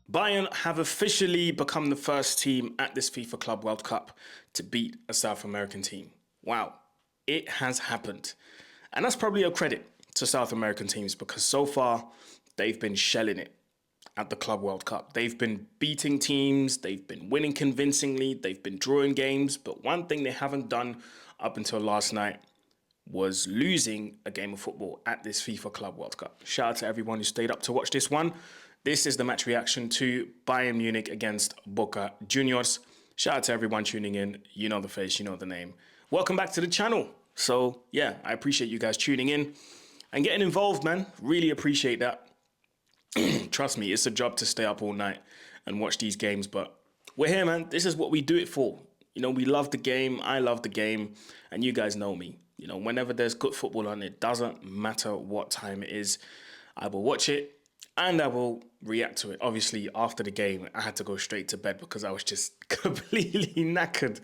Bayern have officially become the first team at this FIFA Club World Cup to beat a South American team. Wow, it has happened. And that's probably a credit to South American teams because so far they've been shelling it at the Club World Cup. They've been beating teams, they've been winning convincingly, they've been drawing games, but one thing they haven't done up until last night was losing a game of football at this FIFA Club World Cup. Shout out to everyone who stayed up to watch this one. This is the match reaction to Bayern Munich against Boca Juniors. Shout out to everyone tuning in. You know the face, you know the name. Welcome back to the channel. So yeah, I appreciate you guys tuning in and getting involved, man. Really appreciate that. Trust me, it's a job to stay up all night and watch these games, but we're here, man. This is what we do it for. You know, we love the game. I love the game. And you guys know me. You know, whenever there's good football on, it doesn't matter what time it is. I will watch it and I will react to it. Obviously, after the game, I had to go straight to bed because I was just completely knackered.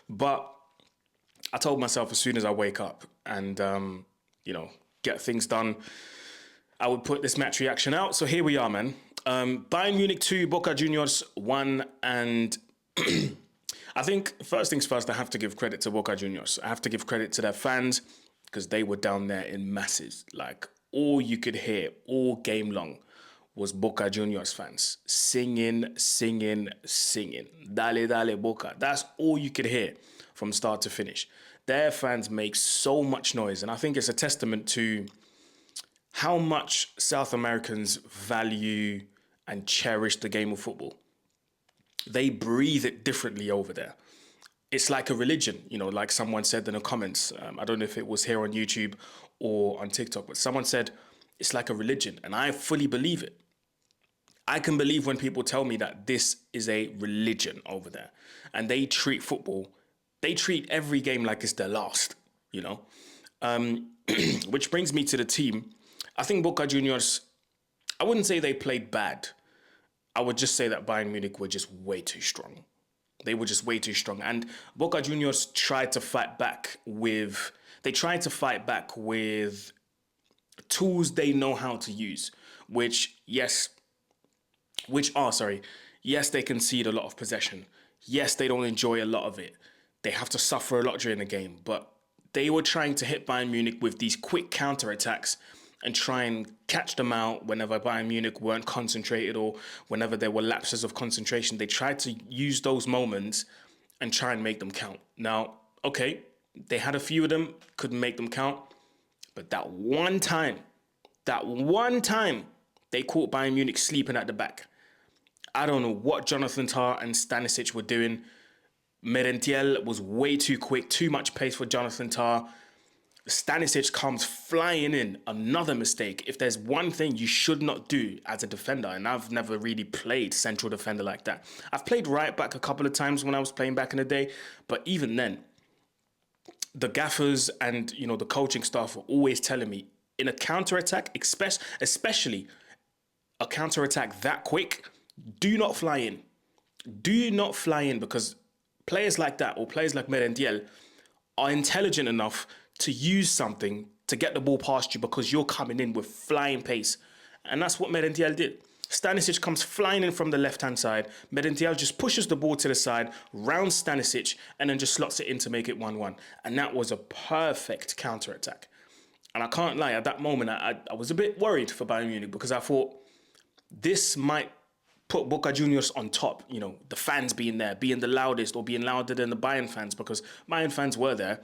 But I told myself as soon as I wake up and, you know, get things done, I would put this match reaction out. So here we are, man. Bayern Munich 2, Boca Juniors 1. And I think first things first, I have to give credit to Boca Juniors. I have to give credit to their fans because they were down there in masses. Like all you could hear all game long was Boca Juniors fans singing, singing, singing. Dale, dale, Boca. That's all you could hear from start to finish. Their fans make so much noise. And I think it's a testament to how much South Americans value and cherish the game of football. They breathe it differently over there. It's like a religion, you know, like someone said in the comments. I don't know if it was here on YouTube or on TikTok, but someone said it's like a religion, and I fully believe it. I can believe when people tell me that this is a religion over there, and they treat football, they treat every game like it's their last, you know. Which brings me to the team. I think Boca Juniors, I wouldn't say they played bad. I would just say that Bayern Munich were just way too strong. They were just way too strong. And Boca Juniors tried to fight back with, tools they know how to use, yes, they concede a lot of possession. Yes, they don't enjoy a lot of it. They have to suffer a lot during the game, but they were trying to hit Bayern Munich with these quick counterattacks and try and catch them out whenever Bayern Munich weren't concentrated or whenever there were lapses of concentration. They tried to use those moments and try and make them count. Now, okay, they had a few of them, couldn't make them count, but that one time, they caught Bayern Munich sleeping at the back. I don't know what Jonathan Tah and Stanisic were doing. Merentiel was way too quick, too much pace for Jonathan Tah. Stanisic comes flying in, another mistake. If there's one thing you should not do as a defender, and I've never really played central defender like that. I've played right back a couple of times when I was playing back in the day, but even then, the gaffers and, you know, the coaching staff were always telling me, in a counter-attack, especially a counter-attack that quick, do not fly in. Do not fly in, because players like that or players like Merentiel are intelligent enough to use something to get the ball past you because you're coming in with flying pace. And that's what Merentiel did. Stanisic comes flying in from the left-hand side. Merentiel just pushes the ball to the side, rounds Stanisic, and then just slots it in to make it 1-1. And that was a perfect counter-attack. And I can't lie, at that moment, I was a bit worried for Bayern Munich because I thought this might put Boca Juniors on top, you know, the fans being there, being the loudest or being louder than the Bayern fans, because Bayern fans were there,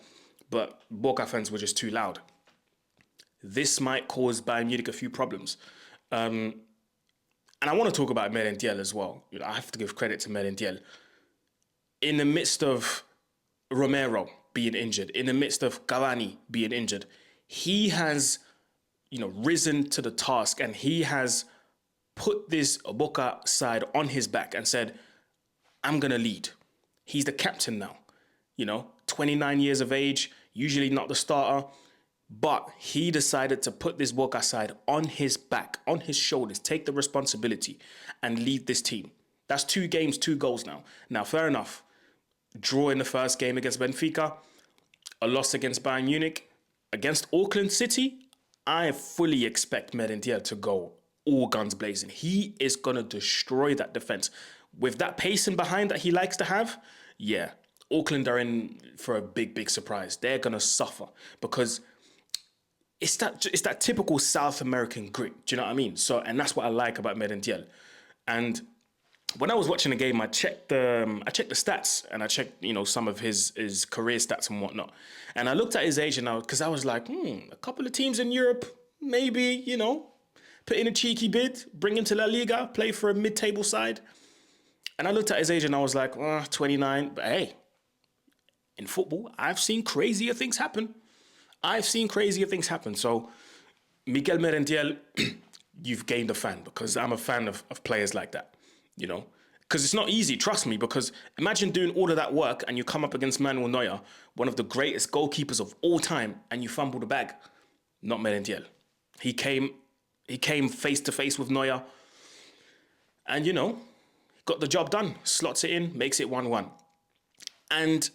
but Boca fans were just too loud. This might cause Bayern Munich a few problems. And I want to talk about Merentiel as well. You know, I have to give credit to Merentiel. In the midst of Romero being injured, in the midst of Cavani being injured, he has, you know, risen to the task, and he has put this Boca side on his back and said, I'm going to lead. He's the captain now, you know, 29 years of age, usually not the starter, but he decided to put this Boca side on his back, on his shoulders, take the responsibility and lead this team. That's 2 games, 2 goals now. Now, fair enough. draw in the first game against Benfica, a loss against Bayern Munich. Against Auckland City, I fully expect Merentiel to go all guns blazing. He is going to destroy that defense. With that pacing behind that he likes to have, yeah, Auckland are in for a big, big surprise. They're going to suffer because it's that typical South American grit. Do you know what I mean? So, and that's what I like about Merentiel. And when I was watching the game, I checked the stats and I checked, some of his career stats and whatnot. And I looked at his age because I was like, a couple of teams in Europe, maybe, put in a cheeky bid, bring him to La Liga, play for a mid-table side. And I looked at his age and I was like, 29. But hey, in football, I've seen crazier things happen. So Miguel Merentiel, you've gained a fan because I'm a fan of players like that. Because it's not easy, trust me, because imagine doing all of that work and you come up against Manuel Neuer, one of the greatest goalkeepers of all time, and you fumble the bag. Not Merentiel. He came face to face with Neuer and, got the job done, slots it in, makes it 1-1. And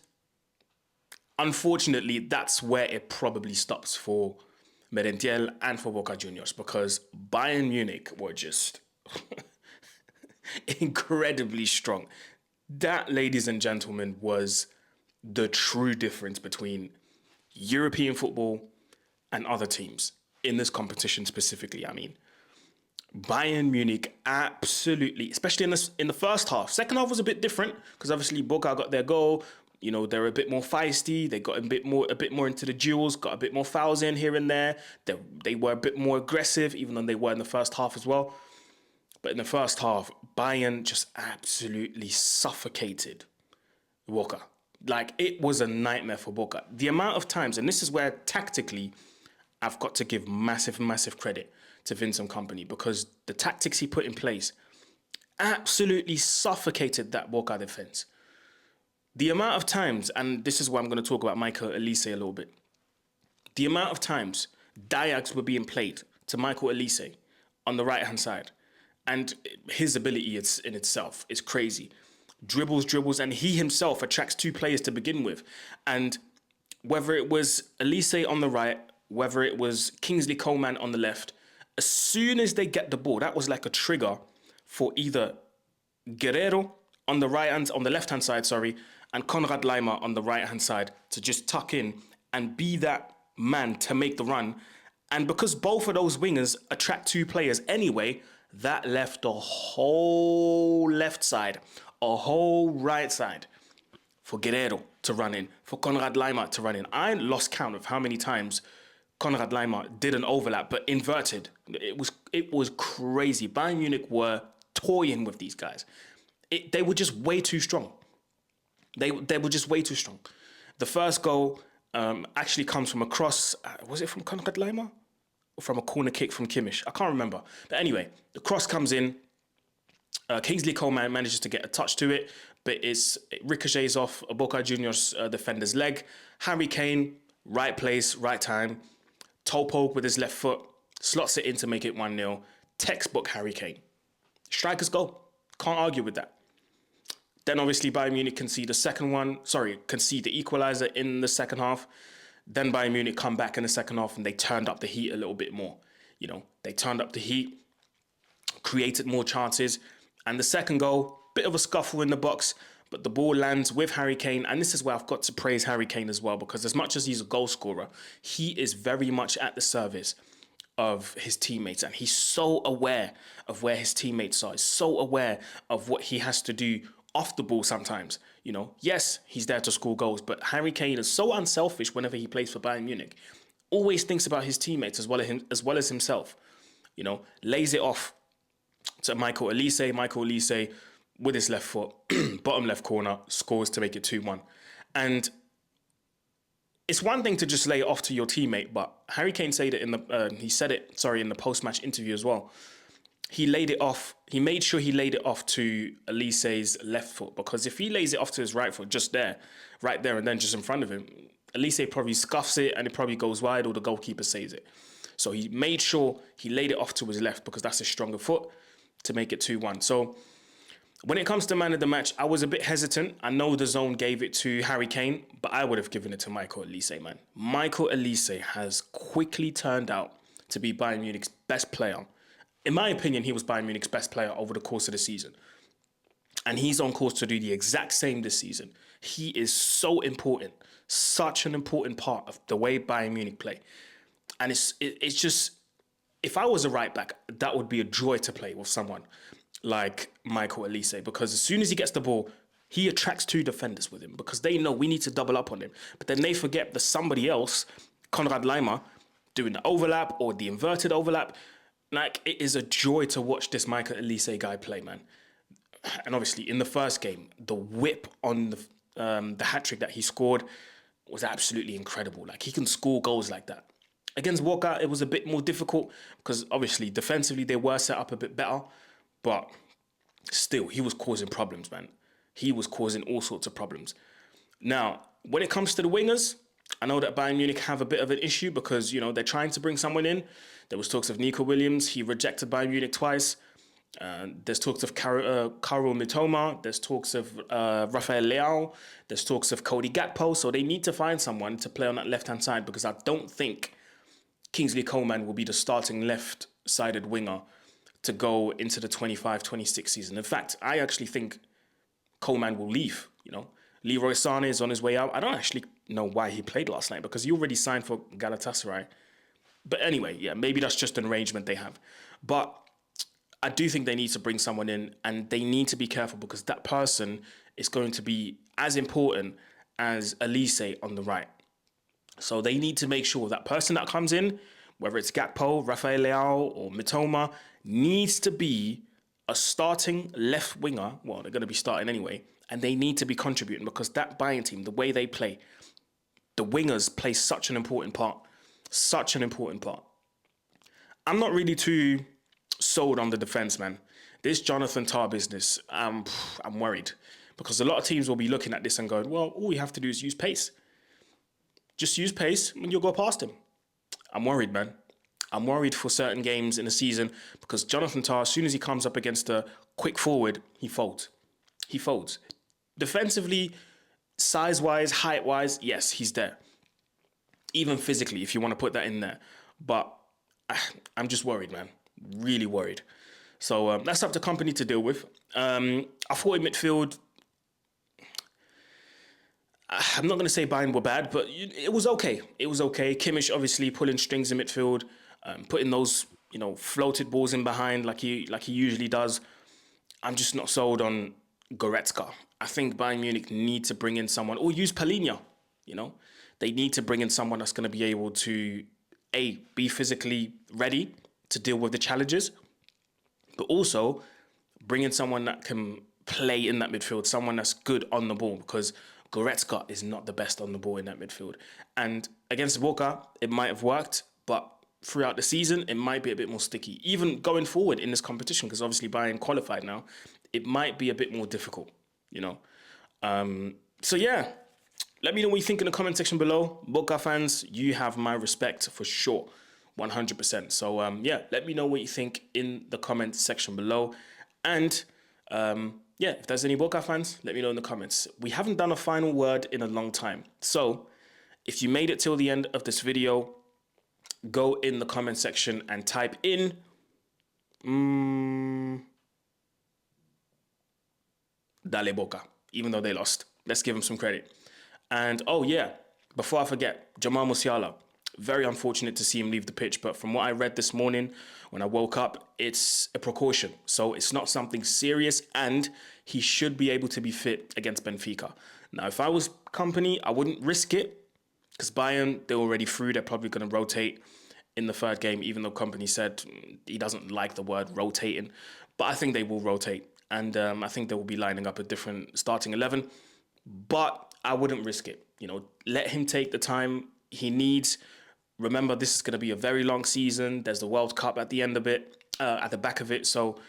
unfortunately, that's where it probably stops for Merentiel and for Boca Juniors because Bayern Munich were just incredibly strong. That, ladies and gentlemen, was the true difference between European football and other teams in this competition specifically. I mean, Bayern Munich absolutely, especially in the first half. Second half was a bit different because obviously Boca got their goal. They're a bit more feisty. They got a bit more into the duels, got a bit more fouls in here and there. They were a bit more aggressive, even though they were in the first half as well. But in the first half, Bayern just absolutely suffocated Boca. Like, it was a nightmare for Boca. The amount of times, and this is where tactically I've got to give massive, massive credit to Vincent Kompany because the tactics he put in place absolutely suffocated that Boca defense. The amount of times, and this is why I'm going to talk about Michael Elise a little bit. The amount of times diags were being played to Michael Elise on the right-hand side. And his ability in itself is crazy. Dribbles, and he himself attracts two players to begin with. And whether it was Elise on the right, whether it was Kingsley Coman on the left, as soon as they get the ball, that was like a trigger for either Guerrero on the left-hand side, and Konrad Laimer on the right-hand side to just tuck in and be that man to make the run. And because both of those wingers attract two players anyway, that left a whole left side, a whole right side for Guerrero to run in, for Konrad Laimer to run in. I lost count of how many times Konrad Laimer did an overlap, but inverted. It was crazy. Bayern Munich were toying with these guys. They were just way too strong. They were just way too strong. The first goal actually comes from a cross. Was it from Konrad Laimer? Or from a corner kick from Kimmich? I can't remember. But anyway, the cross comes in. Kingsley Coman manages to get a touch to it, but it ricochets off a Boca Juniors defender's leg. Harry Kane, right place, right time. Toe poke with his left foot. Slots it in to make it 1-0. Textbook Harry Kane. Striker's goal. Can't argue with that. Then obviously Bayern Munich concede the equaliser in the second half. Then Bayern Munich come back in the second half and they turned up the heat a little bit more. They turned up the heat, created more chances. And the second goal, bit of a scuffle in the box, but the ball lands with Harry Kane. And this is where I've got to praise Harry Kane as well, because as much as he's a goal scorer, he is very much at the service of his teammates. And he's so aware of where his teammates are. He's so aware of what he has to do off the ball sometimes. Yes, he's there to score goals, but Harry Kane is so unselfish whenever he plays for Bayern Munich. Always thinks about his teammates as well as himself. Lays it off to Michael Elise. Michael Elise with his left foot, bottom left corner, scores to make it 2-1. And it's one thing to just lay it off to your teammate, but Harry Kane said it in the post-match interview as well. He made sure he laid it off to Elise's left foot, because if he lays it off to his right foot right there and then just in front of him, Elise probably scuffs it and it probably goes wide or the goalkeeper saves it. So he made sure he laid it off to his left because that's a stronger foot to make it 2-1. So When it comes to man of the match, I was a bit hesitant. I know the zone gave it to Harry Kane, but I would have given it to Michael Olise, man. Michael Olise has quickly turned out to be Bayern Munich's best player. In my opinion, he was Bayern Munich's best player over the course of the season. And he's on course to do the exact same this season. He is so important, such an important part of the way Bayern Munich play. And it's just, if I was a right back, that would be a joy to play with someone like Michael Olise, because as soon as he gets the ball, he attracts two defenders with him because they know we need to double up on him. But then they forget that somebody else, Konrad Laimer, doing the overlap or the inverted overlap. Like, it is a joy to watch this Michael Olise guy play, man. And obviously, in the first game, the whip on the hat-trick that he scored was absolutely incredible. Like, he can score goals like that. Against Boca, it was a bit more difficult because obviously, defensively, they were set up a bit better. But still, he was causing problems, man. He was causing all sorts of problems. Now, when it comes to the wingers, I know that Bayern Munich have a bit of an issue because, you know, they're trying to bring someone in. There was talks of Nico Williams. He rejected Bayern Munich twice. There's talks of Karol Mitoma. There's talks of Rafael Leao. There's talks of Cody Gakpo. So they need to find someone to play on that left-hand side because I don't think Kingsley Coman will be the starting left-sided winger to go into the 25-26 season. In fact, I actually think Coman will leave, you know. Leroy Sane is on his way out. I don't actually know why he played last night because he already signed for Galatasaray. But anyway, yeah, maybe that's just an arrangement they have. But I do think they need to bring someone in and they need to be careful because that person is going to be as important as Olise on the right. So they need to make sure that person that comes in, whether it's Gakpo, Rafael Leao or Mitoma, needs to be a starting left winger. Well, they're going to be starting anyway. And they need to be contributing because that Bayern team, the way they play, the wingers play such an important part. Such an important part. I'm not really too sold on the defence, man. This Jonathan Tah business, I'm worried. Because a lot of teams will be looking at this and going, well, all we have to do is use pace. Just use pace and you'll go past him. I'm worried, man. I'm worried for certain games in the season because Jonathan Tah, as soon as he comes up against a quick forward, he folds. He folds. Defensively, size-wise, height-wise, yes, he's there. Even physically, if you want to put that in there. But I'm just worried, man. Really worried. So that's up to company to deal with. I thought in midfield, I'm not going to say Bayern were bad, but it was okay. It was okay. Kimmich obviously pulling strings in midfield, putting those, you know, floated balls in behind like he usually does. I'm just not sold on Goretzka. I think Bayern Munich need to bring in someone or use Palhinha, you know. They need to bring in someone that's going to be able to, be physically ready to deal with the challenges, but also bring in someone that can play in that midfield, someone that's good on the ball, because Goretzka is not the best on the ball in that midfield. And against Boca, it might have worked, but throughout the season, it might be a bit more sticky. Even going forward in this competition, because obviously Bayern qualified now, it might be a bit more difficult, you know. So yeah, let me know what you think in the comment section below. Boca fans, you have my respect for sure, 100%. So yeah, let me know what you think in the comment section below. And yeah, if there's any Boca fans, let me know in the comments. We haven't done a final word in a long time. So if you made it till the end of this video, go in the comment section and type in Dale Boca, even though they lost. Let's give them some credit. And oh yeah, before I forget, Jamal Musiala. Very unfortunate to see him leave the pitch, but from what I read this morning when I woke up, it's a precaution. So it's not something serious and he should be able to be fit against Benfica. Now, if I was company, I wouldn't risk it because Bayern, they're already through. They're probably going to rotate in the third game, even though company said he doesn't like the word rotating. But I think they will rotate. And I think they will be lining up a different starting 11. But I wouldn't risk it. You know, let him take the time he needs. Remember, this is going to be a very long season. There's the World Cup at the end of it, at the back of it. So,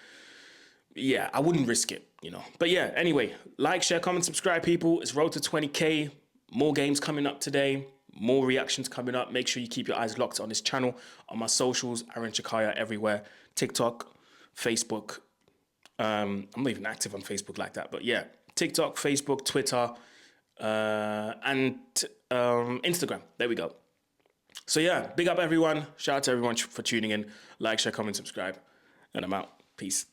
yeah, I wouldn't risk it, you know. But yeah, anyway, like, share, comment, subscribe, people. It's road to 20K. More games coming up today. More reactions coming up. Make sure you keep your eyes locked on this channel, on my socials, Aaron Chakaya everywhere. TikTok, Facebook, I'm not even active on Facebook like that, but yeah, TikTok, Facebook, Twitter, and Instagram. There we go. So yeah, big up everyone. Shout out to everyone for tuning in. Like, share, comment, subscribe. And I'm out. Peace.